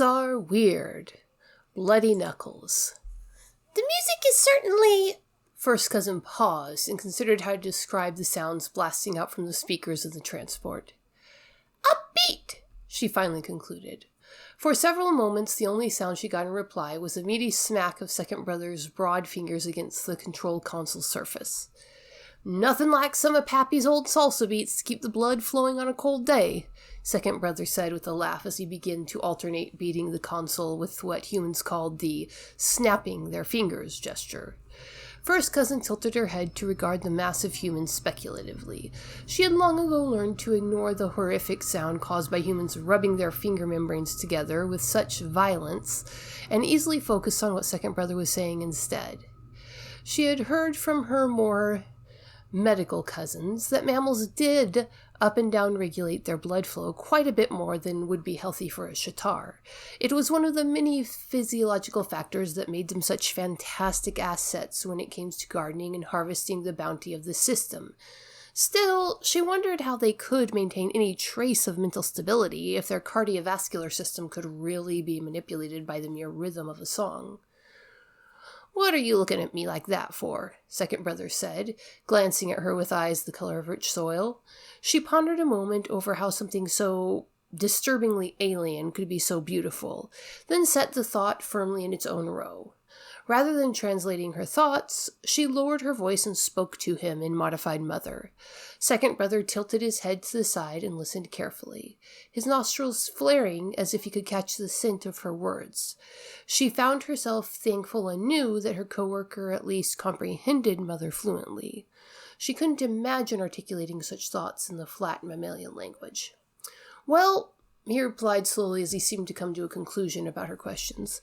Sounds are weird. Bloody knuckles. The music is certainly... First cousin paused and considered how to describe the sounds blasting out from the speakers of the transport. Upbeat, she finally concluded. For several moments, the only sound she got in reply was a meaty smack of second brother's broad fingers against the control console surface. Nothing like some of Pappy's old salsa beats to keep the blood flowing on a cold day, second brother said with a laugh as he began to alternate beating the console with what humans called the snapping their fingers gesture. First cousin tilted her head to regard the massive human speculatively. She had long ago learned to ignore the horrific sound caused by humans rubbing their finger membranes together with such violence, and easily focused on what second brother was saying instead. She had heard from her more medical cousins that mammals did up and down regulate their blood flow quite a bit more than would be healthy for a Shatar. It was one of the many physiological factors that made them such fantastic assets when it came to gardening and harvesting the bounty of the system. Still, she wondered how they could maintain any trace of mental stability if their cardiovascular system could really be manipulated by the mere rhythm of a song. "What are you looking at me like that for?" second brother said, glancing at her with eyes the color of rich soil. She pondered a moment over how something so disturbingly alien could be so beautiful, then set the thought firmly in its own row. Rather than translating her thoughts, she lowered her voice and spoke to him in modified mother. Second brother tilted his head to the side and listened carefully, his nostrils flaring as if he could catch the scent of her words. She found herself thankful anew that her coworker at least comprehended mother fluently. She couldn't imagine articulating such thoughts in the flat mammalian language. "Well," he replied slowly as he seemed to come to a conclusion about her questions,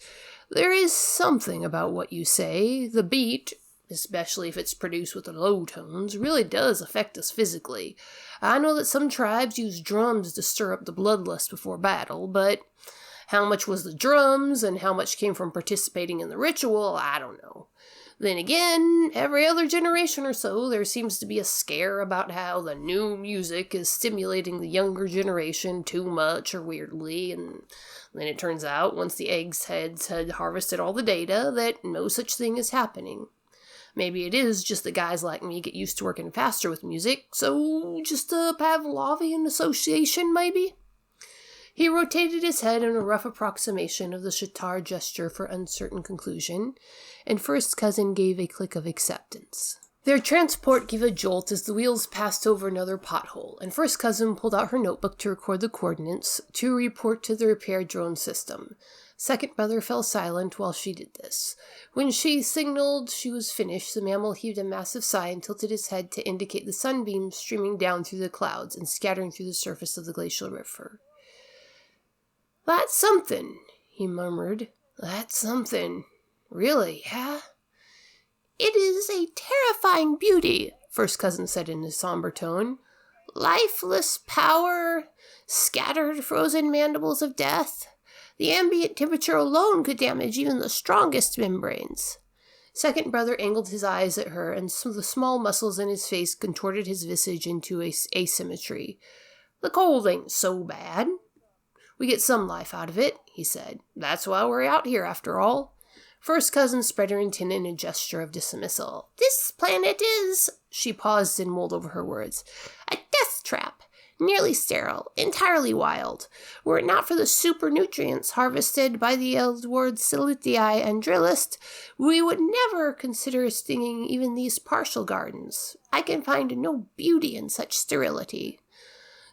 "there is something about what you say. The beat, especially if it's produced with the low tones, really does affect us physically. I know that some tribes use drums to stir up the bloodlust before battle, but how much was the drums and how much came from participating in the ritual, I don't know. Then again, every other generation or so, there seems to be a scare about how the new music is stimulating the younger generation too much or weirdly, and then it turns out, once the egg's heads had harvested all the data, that no such thing is happening. Maybe it is just that guys like me get used to working faster with music, so just a Pavlovian association, maybe?" He rotated his head in a rough approximation of the Shatar gesture for uncertain conclusion, and first cousin gave a click of acceptance. Their transport gave a jolt as the wheels passed over another pothole, and first cousin pulled out her notebook to record the coordinates to report to the repaired drone system. Second brother fell silent while she did this. When she signaled she was finished, the mammal heaved a massive sigh and tilted his head to indicate the sunbeams streaming down through the clouds and scattering through the surface of the glacial river. "That's something," he murmured. "That's something. Really, yeah?" "It is a terrifying beauty," first cousin said in a somber tone. "Lifeless power, scattered frozen mandibles of death. The ambient temperature alone could damage even the strongest membranes." Second brother angled his eyes at her, and the small muscles in his face contorted his visage into asymmetry. "The cold ain't so bad. We get some life out of it," he said. "That's why we're out here, after all." First cousin spread her antenna in a gesture of dismissal. "This planet is," she paused and mulled over her words, "a death trap. Nearly sterile, entirely wild. Were it not for the super nutrients harvested by the Eldward Silitii and Drillist, we would never consider stinging even these partial gardens. I can find no beauty in such sterility."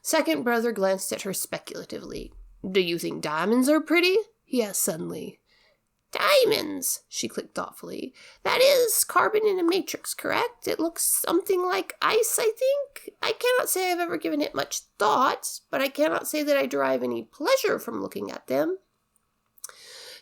Second brother glanced at her speculatively. "Do you think diamonds are pretty?" he asked suddenly. "Diamonds," she clicked thoughtfully. "That is carbon in a matrix, correct? It looks something like ice, I think. I cannot say I've ever given it much thought, but I cannot say that I derive any pleasure from looking at them."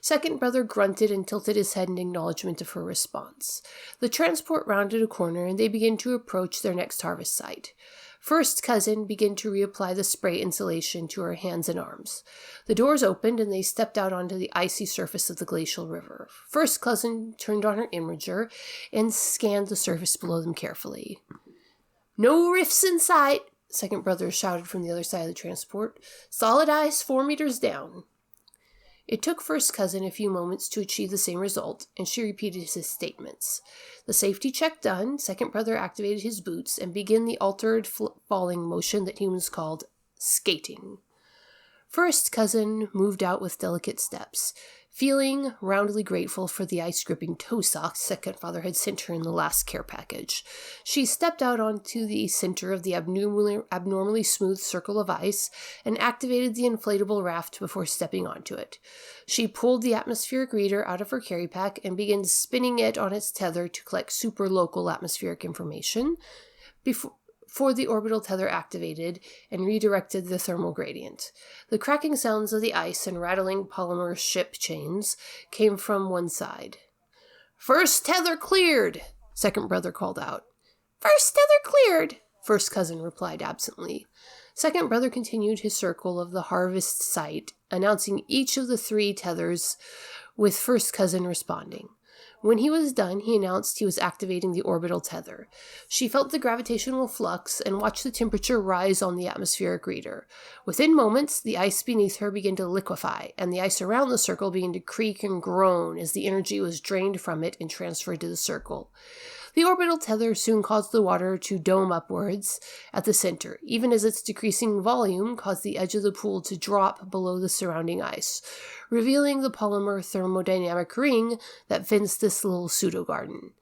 Second brother grunted and tilted his head in acknowledgement of her response. The transport rounded a corner, and they began to approach their next harvest site. First cousin began to reapply the spray insulation to her hands and arms. The doors opened, and they stepped out onto the icy surface of the glacial river. First cousin turned on her imager and scanned the surface below them carefully. "No rifts in sight," second brother shouted from the other side of the transport. "Solid ice 4 meters down." It took first cousin a few moments to achieve the same result, and she repeated his statements. The safety check done, second brother activated his boots and began the altered falling motion that humans called skating. First cousin moved out with delicate steps, feeling roundly grateful for the ice-gripping toe socks second father had sent her in the last care package. She stepped out onto the center of the abnormally smooth circle of ice and activated the inflatable raft before stepping onto it. She pulled the atmospheric reader out of her carry pack and began spinning it on its tether to collect super local atmospheric information before the orbital tether activated and redirected the thermal gradient. The cracking sounds of the ice and rattling polymer ship chains came from one side. "First tether cleared," second brother called out. "First tether cleared," first cousin replied absently. Second brother continued his circle of the harvest site, announcing each of the 3 tethers, with first cousin responding. When he was done, he announced he was activating the orbital tether. She felt the gravitational flux and watched the temperature rise on the atmospheric reader. Within moments, the ice beneath her began to liquefy, and the ice around the circle began to creak and groan as the energy was drained from it and transferred to the circle. The orbital tether soon caused the water to dome upwards at the center, even as its decreasing volume caused the edge of the pool to drop below the surrounding ice, revealing the polymer thermodynamic ring that fenced this little pseudo-garden.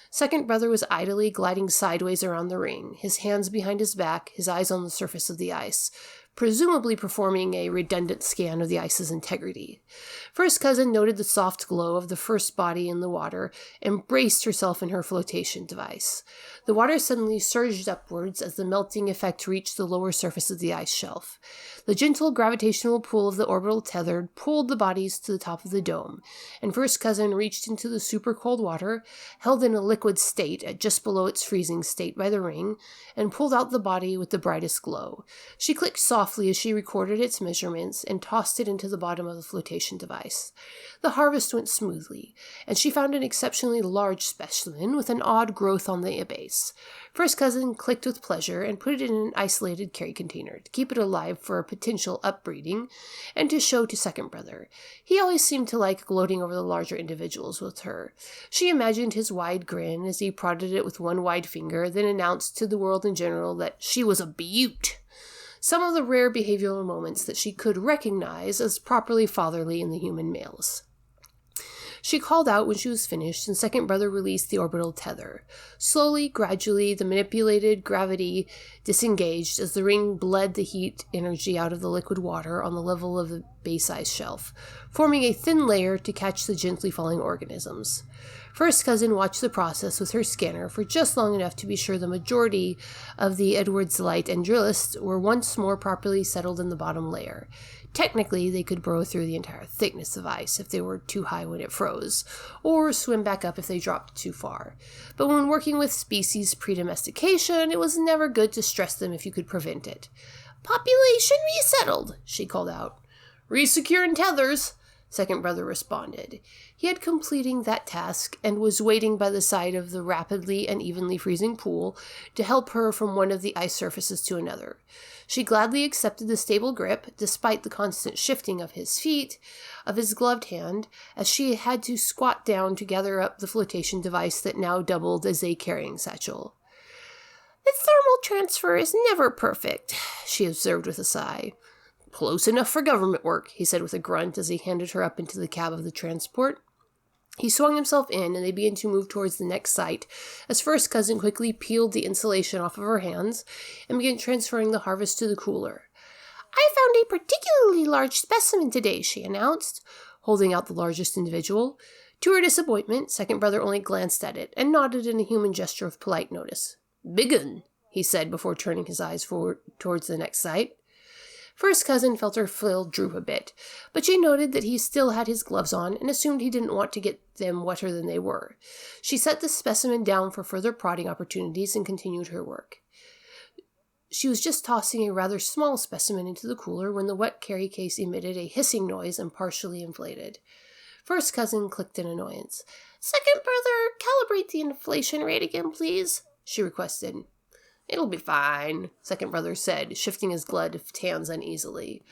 Second brother was idly gliding sideways around the ring, his hands behind his back, his eyes on the surface of the ice, presumably performing a redundant scan of the ice's integrity. First cousin noted the soft glow of the first body in the water and braced herself in her flotation device. The water suddenly surged upwards as the melting effect reached the lower surface of the ice shelf. The gentle gravitational pull of the orbital tether pulled the bodies to the top of the dome, and first cousin reached into the super cold water, held in a liquid state at just below its freezing state by the ring, and pulled out the body with the brightest glow. She clicked softly as she recorded its measurements and tossed it into the bottom of the flotation device. The harvest went smoothly, and she found an exceptionally large specimen with an odd growth on the base. First cousin clicked with pleasure and put it in an isolated carry container to keep it alive for a potential upbreeding and to show to second brother. He always seemed to like gloating over the larger individuals with her. She imagined his wide grin as he prodded it with one wide finger, then announced to the world in general that she was a beaut. Some of the rare behavioral moments that she could recognize as properly fatherly in the human males. She called out when she was finished, and second brother released the orbital tether. Slowly, gradually, the manipulated gravity disengaged as the ring bled the heat energy out of the liquid water on the level of the base ice shelf, forming a thin layer to catch the gently falling organisms. First cousin watched the process with her scanner for just long enough to be sure the majority of the Edwards light and drillists were once more properly settled in the bottom layer. Technically, they could burrow through the entire thickness of ice if they were too high when it froze, or swim back up if they dropped too far. But when working with species pre-domestication, it was never good to stress them if you could prevent it. "Population resettled," she called out. "Resecuring tethers," second brother responded. He had completing that task and was waiting by the side of the rapidly and evenly freezing pool to help her from one of the ice surfaces to another. She gladly accepted the stable grip, despite the constant shifting of his feet, of his gloved hand, as she had to squat down to gather up the flotation device that now doubled as a carrying satchel. "The thermal transfer is never perfect," she observed with a sigh. "Close enough for government work," he said with a grunt as he handed her up into the cab of the transport. He swung himself in, and they began to move towards the next site, as first cousin quickly peeled the insulation off of her hands and began transferring the harvest to the cooler. "I found a particularly large specimen today," she announced, holding out the largest individual. To her disappointment, second brother only glanced at it and nodded in a human gesture of polite notice. "Big 'un," he said before turning his eyes forward towards the next site. First cousin felt her frill droop a bit, but she noted that he still had his gloves on and assumed he didn't want to get them wetter than they were. She set the specimen down for further prodding opportunities and continued her work. She was just tossing a rather small specimen into the cooler when the wet carry case emitted a hissing noise and partially inflated. First cousin clicked in annoyance. "Second brother, calibrate the inflation rate again, please," she requested. "It'll be fine," second brother said, shifting his gloved hands uneasily.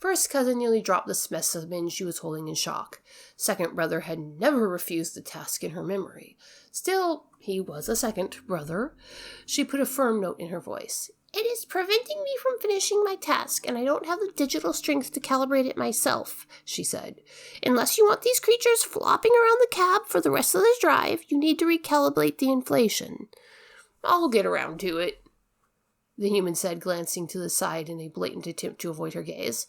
First cousin nearly dropped the specimen she was holding in shock. Second brother had never refused the task in her memory. Still, he was a second brother. She put a firm note in her voice. It is preventing me from finishing my task, and I don't have the digital strength to calibrate it myself, she said. Unless you want these creatures flopping around the cab for the rest of the drive, you need to recalibrate the inflation. I'll get around to it, the human said, glancing to the side in a blatant attempt to avoid her gaze.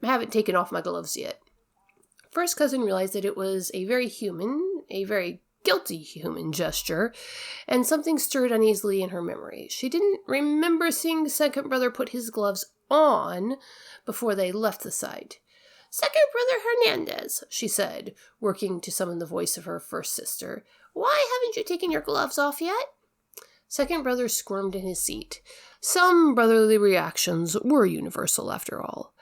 I haven't taken off my gloves yet. First cousin realized that it was a very guilty human gesture, and something stirred uneasily in her memory. She didn't remember seeing second brother put his gloves on before they left the site. Second brother Hernandez, she said, working to summon the voice of her first sister. Why haven't you taken your gloves off yet? Second brother squirmed in his seat. Some brotherly reactions were universal, after all.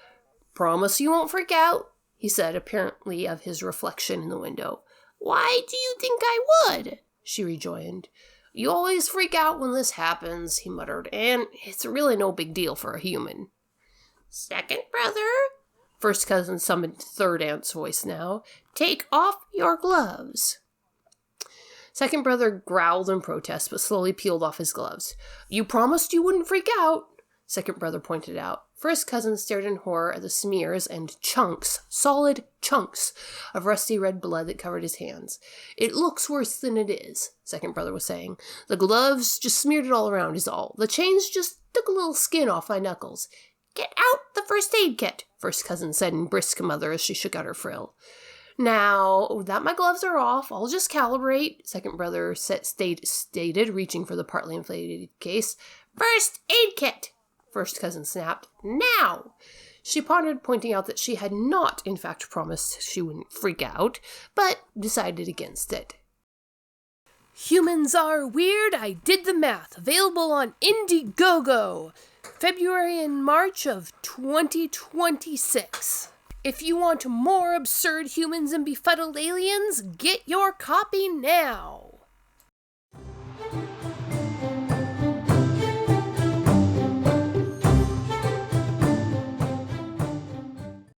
Promise you won't freak out, he said, apparently of his reflection in the window. Why do you think I would? She rejoined. You always freak out when this happens, he muttered, and it's really no big deal for a human. Second brother? First cousin summoned third aunt's voice now. Take off your gloves. Second brother growled in protest, but slowly peeled off his gloves. You promised you wouldn't freak out, second brother pointed out. First cousin stared in horror at the smears and chunks, solid chunks, of rusty red blood that covered his hands. It looks worse than it is, second brother was saying. The gloves just smeared it all around is all. The chains just took a little skin off my knuckles. Get out the first aid kit, first cousin said in brisk mother as she shook out her frill. Now that my gloves are off, I'll just calibrate, second brother stated, reaching for the partly inflated case. First aid kit, first cousin snapped. Now! She pondered, pointing out that she had not, in fact, promised she wouldn't freak out, but decided against it. Humans Are Weird, I Did the Math, available on Indiegogo, February and March of 2026. If you want more absurd humans and befuddled aliens, get your copy now!